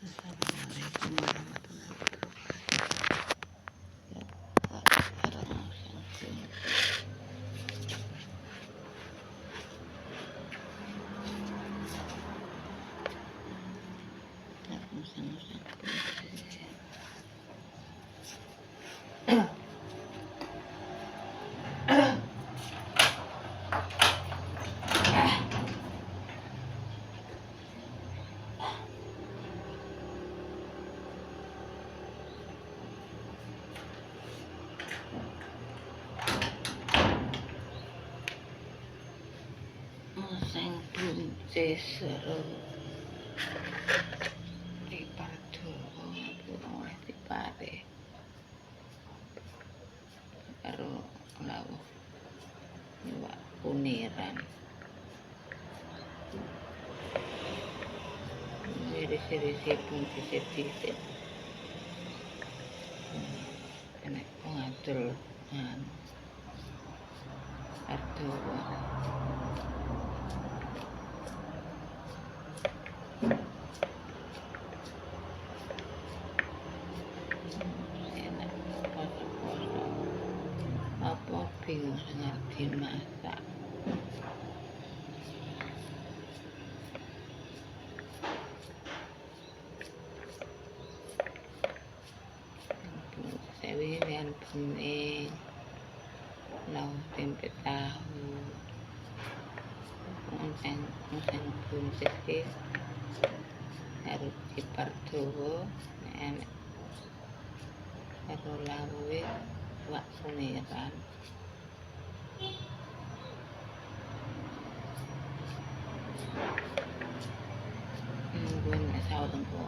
Assalamualaikum warahmatullahi Sing buncis di Pardowo oleh dipare karo lawuh iwak kuniran irisi-irisi buncis dhisik enek ngadul Pardowo apa bingung ngerti masak sewian bening lau tempe tahu sing buncis iki harus di Pardowo enek karo lawuhe wak kuniran mungkin sahur engko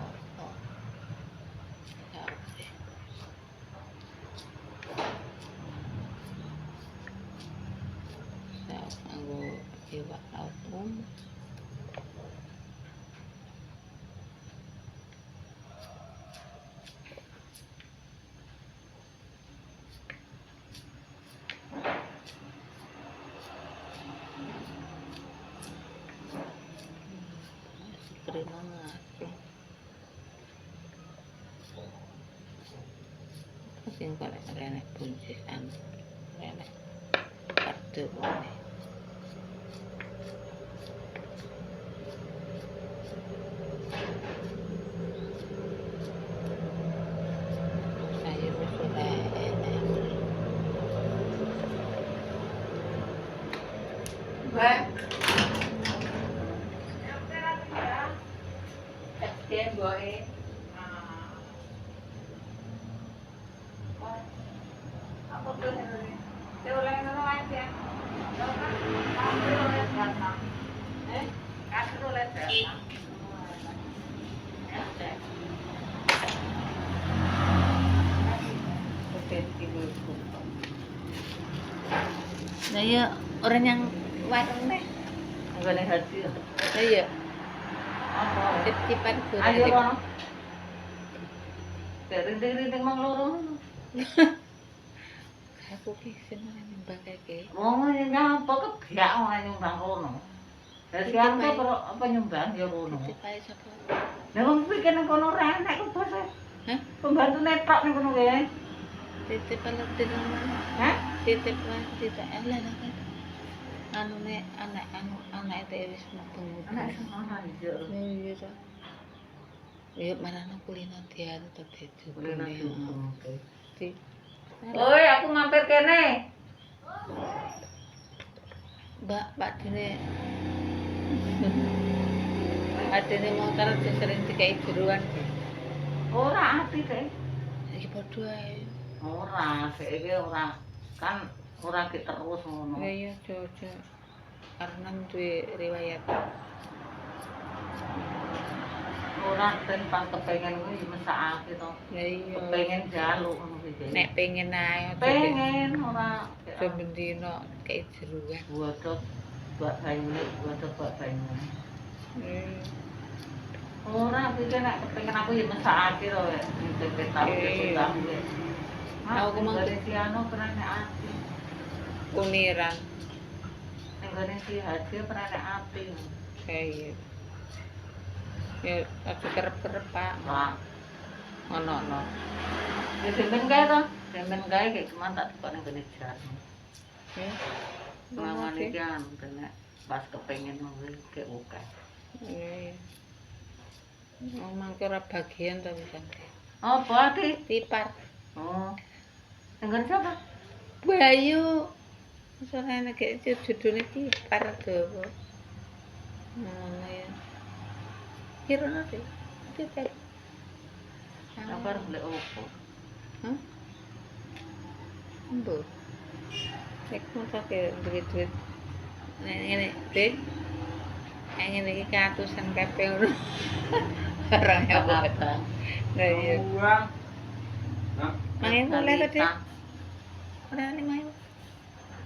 sahur nganggo iwak laut terima kasih sing kok renek buncisan renek Pardowo saya wis ora enek boy. Aku tuh ulang aja. Nah ya orang yang warung deh. Boleh hati. Nah ya. Tip-tipan kurang. Ayo bang. Rinting-rinting mang lorong. Aku ki seneng nyumbang keke. Mau nyapa ke biak mau nyumbang kono. Dari apa apa nyumbang ya kono. Titip ae sapa? Lah wong kuwi kene kono ora enak kok bos. Hah? Pembantu netok ning kono kae. Titip paletin mana? Hah? Titip wae tidak elah kan. Anune anak dhewe wis mubeng. Anak sekolah njur. Iya ta. Ya marana kulino dianu to deju. Kulino dukung. Di. Oi, aku mampir kene. Mbak dene. Adene motor sering dikai jeruan. Ora ati teh. Iki padha ae. Ora, saiki ora kan ora ki terus ngono. Iya Jojo. Karena duwe riwayat. Ora ten pang kepengin kuwi mesakake to. Ya iya. Kepengin jaluk ngono kuwi. Nek pengen ae pengen ora bendino kayak jeruan. Buat bak banyu, buat bak banyu. Ora iki nek kepengin aku ya mesakake to wek. Dipet tahu ya sudah wek. Aku mau si anu pernah nek ati. Kuniran. Ning gone si Haji pernah nek ati. Kayak Ya aja kerep-kerep, Pak. Pak. Ono. Ya demen kae to. Demen kae kayak cuman tak tukar ning kene jar. Ya. Lawan iki anu kene pas kepengin ngene kayak oke. Iya. Mangke ora bagian to pisan. Apa ati? Tipar. Oh. Dengan siapa? Bayu. Soalnya kayak judulnya tipar dawa. Ngono ya. Kira nanti. Tipar. Sabar golek opo? Hah? Embo. Nek mau pakai duit-duit. Ngene, Dik. Ngene iki katusan kabeh ngono. Orang ya Apa? Lah iya. Uang. Hah? Main mulai tadi. Ora 5.000.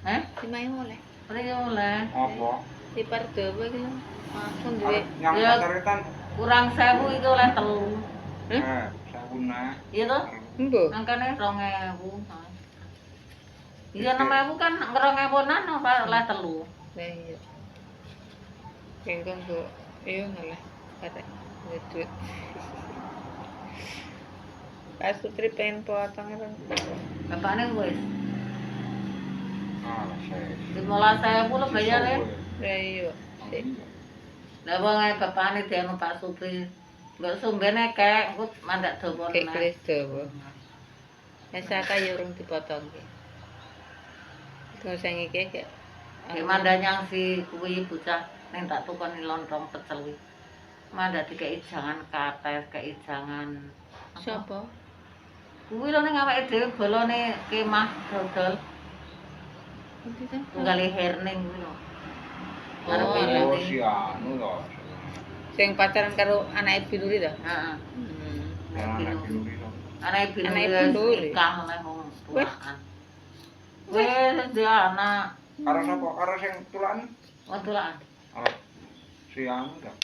Hah? 5.000 mulai. Ora yo oleh. Apa? Tipar dawa iki lho. Aku duwe. Yang Ya. pasaritan. Kurang 1000 itu oleh 3. Sabuna. Iya toh? Embo. Angkane 2000. Iya 6000 kan 2000-an apa oleh 3. Lah iya. Kengkong kok iya ngalah. Kata duit. Pas Putri pengen potong itu. Bapakne wis Ah, saya. 15.000 lo bayar ya. Lah iya. Sik. Lah wong ae bapakne dianu Pak Supri. Mbok sumbene kek engko mandak dawa. Kayak keris dawa. Saka ya urung dipotong ki. Terus sing iki kayak Ki mandanyang si kuwi bocah ning tak tukoni lontong pecel kuwi. Mandak dikeki jangan kates, kei jangan Siapa? kuwi lho ning awake dhewe bolone kemah dodol. Itu kan. Tunggale herning kuwi lho. Oh, Ngarepe iya. Oh, nanti. si anu loh. Sing pacaran karo anake Binuri to? Heeh. Yang anak binuri loh. Anake bingung Anake wis Binuri. nikah oleh wong tuaan. Wis dia anak Karo sapa? Karo sing tulan? wong tuaan. Oh, si anu dah.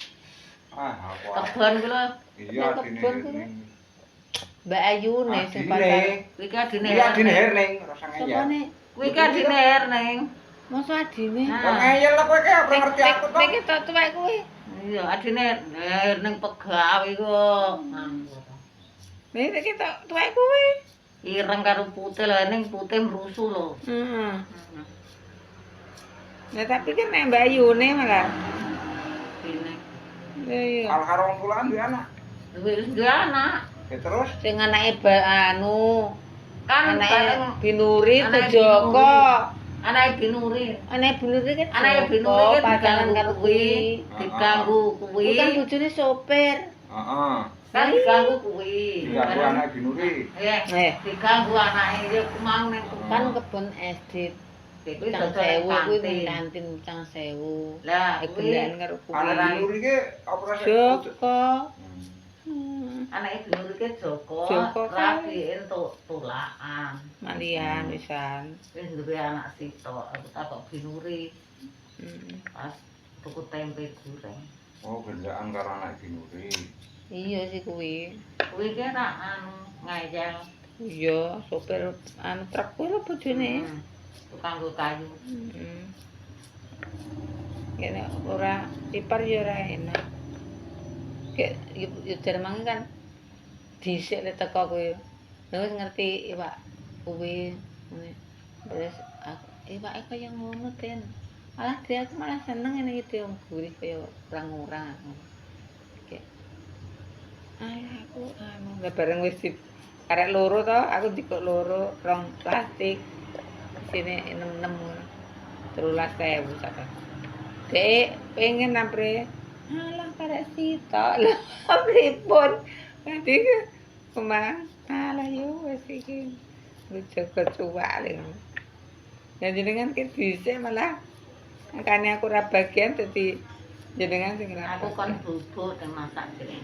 Ah, aku. Kebon kuwi lho. Iya, Yang dine kebon herning. Mbak Ayune sing pacaran. Adine. Kuwi ki adine. Iya, dine herning, rasa ngeyel. Sopane? Kuwi ki adine herning. Mosok adine. Nah. Kok ngeyel lah kowe ki ora ngerti aku to. Nek tok tuwek kuwi. Iya, adine herning pegawe kok. Nek tok tuwek kuwi. Ireng karo putih lho, ning putih mrusu lho. Heeh. Nah tapi kan nek Mbak Ayune malah. Ini. Lah iya. Kalau karo wong tulan duwe anak. Wis duwe anak. Ya terus Sing anake anu Kan anake Binuri Anake Joko. anake binuri. Anake Binuri kan Anake binuri ki pacaran karo kuwi. diganggu Kuwi kan kuwi. bojone sopir. heeh. Kan diganggu kuwi. Iya, aku anak binuri. Ya, diganggu anake ya mau ning Kan kebon SD kuwi Cang dodol Sewu kuwi kantin. ning kantin Cang Sewu. Lah, Gedean kuwi karo kuwi. Anak binuri ki operasi. Joko. anake binuri ki Joko, Joko kan. rapi entuk tulaan. Malian pisan. Wis duwe anak sitok, aku takok binuri pas tuku tempe goreng. Oh, gendaan karo anak binuri. Iya sih kuwi. Kuwi ki nak anu ngayal. Iya, sopir anu truk kuwi lho bojone. Tukang nggo kayu. Kene ora tipar ya ora enak. Kayak yo dermange kan dhisik le teko kuwi. Lha wis ngerti iwak kuwi ngene. Terus iwake kaya ngono ten. Malah dia aku malah seneng ngene iki wong gurih kaya orang-orang. Kayak alah aku anu lah bareng wis karek loro to, aku dikok loro rong plastik. Sini 6 ngono. 13.000 sakit. Dek, pengen nampre. Alah karek sitok. Lah pripun? Dadi kemang. Alah yo wis iki. Jaga cuwak lho. Ya jenengan ki dhisik malah makane aku ora bagian dadi jenengan sing ora. Aku kon bubuk dan masak dhewe.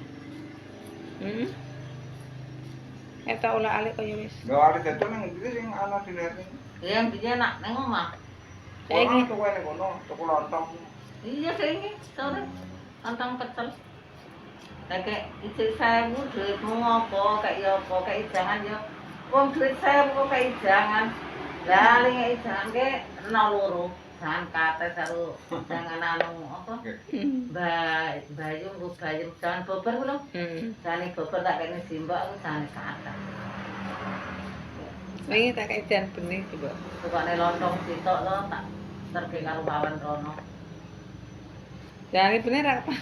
Eta olah-alik kaya wis. Lah ada dadi nang ndi sing ana dine herning. Ya biyen nak nang omah. Orang tuku ning kono, tuku lontong. Iya saiki sore lontong pecel. Lah kek isih 1000 duitmu apa kek ya apa kek jangan ya. Wong duit 1000 kok kek jangan. Lah ling jangan ke 02. jangan kate karo jangan anu apa bayung bu bayung jangan bober ku lho jangan bober tak kene simbok aku jangan kate Wingi tak kei jan bening coba. tukane lontong sitok lho tak terke karo wawan rono Jane bener ra apa?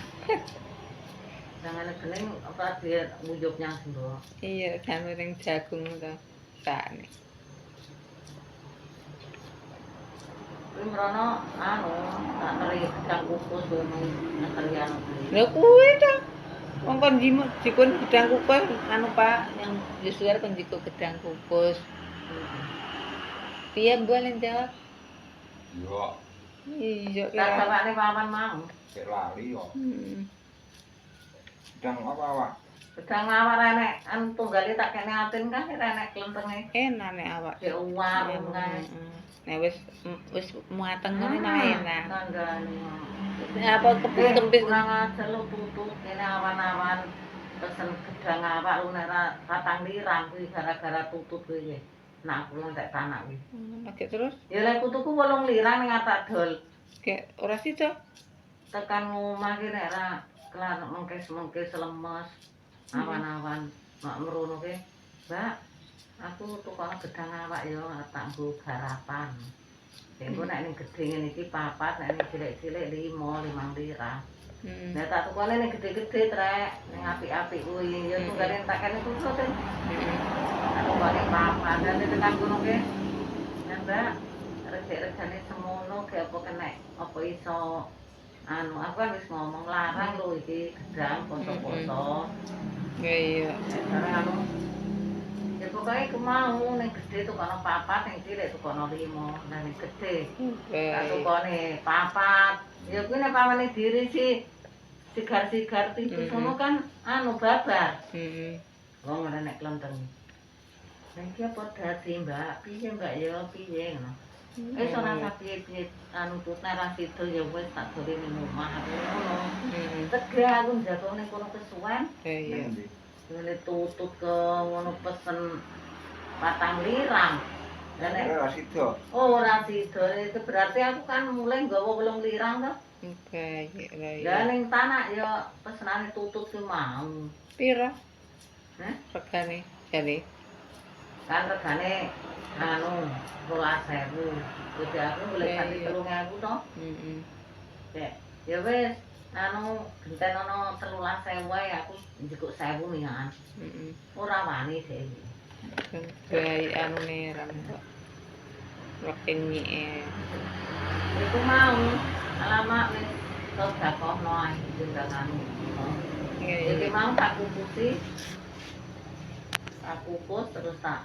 jangan gening apa dia nguyup nyang simbok Iya, jan ning jagung to. Sakne. kuwi mrono anu tak teri gedang kukus kuwi ngeri anu Lha kuwi to. Wong kon jimuk dikon gedang kukus anu Pak yang Joshua kon jiko gedang kukus. Piye mbok len jawab? Yo, Iya tak kira. bapakne wawan mau cek lali yo. Hmm. Sedang apa awak? gedang awak enek anu tunggale tak kene atin kan enek klentenge Enak nek awak. ya uwar ngono Nek wis mateng ngene nah enak. Tanggane. Apa kepis-kepis kurang aja lu tutut kene awan-awan pesen gedang awak lu nek ra patang lirang kuwi gara-gara tutut kuwi. Nah, aku ntek tanah kuwi. Oke terus Ya lek kutuku 8 lirang ning atak dol. kayak ora sida. Tekan omah ki nek ra kelar mengkes-mengkes lemes awan-awan mak merono ki. Mbak, aku tukang gedang awak ya tak nggo garapan. Engko nek ning gedhe ngene iki 4, nek ning cilik-cilik 5 lirang. Heeh. Nah tak tukane ning gedhe-gedhe trek, ning apik-apik kuwi. Ya tunggale tak kene tutut. Aku balik papan dan tekan gunung ke. Nah, Mbak, regane semono ge apa kena apa iso anu aku kan wis ngomong larang lho iki gedang poso-poso. Iya. Karena anu ya pokoknya aku mau ning gedhe tukono 4, ning cilik tukono 5. Nah ning gedhe tak tukone 4. Ya kuwi nek pamane diri sih sigar-sigar tipis ngono kan anu babar. Heeh. Wong ora nek klenteng. Iki apa dadi, Mbak? Piye, Mbak ya? Piye ngono. Wis ora usah piye-piye anu tutne ra sida ya wis tak dole ning omah aku ngono. Tegak aku njagone kono kesuwen. Iya. Ngene tutut ke ngono pesen 4 lirang. Lah nek Ora sida. ora sida itu berarti aku kan mulai nggawa 8 lirang to. Oke, iya. Lah ning tanah ya pesenane tutut ki mau. Piro? Hah? Regane jane. Kan regane anu 12.000. Wis aku golek kanthi 3.000 to. Heeh. Ya wis anu genten ana 13.000 wae aku njukuk 1.000 mingan. Heeh. Ora wani dhewe. Gaya anune ram kok. Rokin nyike. Iku mau alamak wis sedakohno ae jenengan anu. Iki Iya. mau tak kukusi. Tak kukus terus tak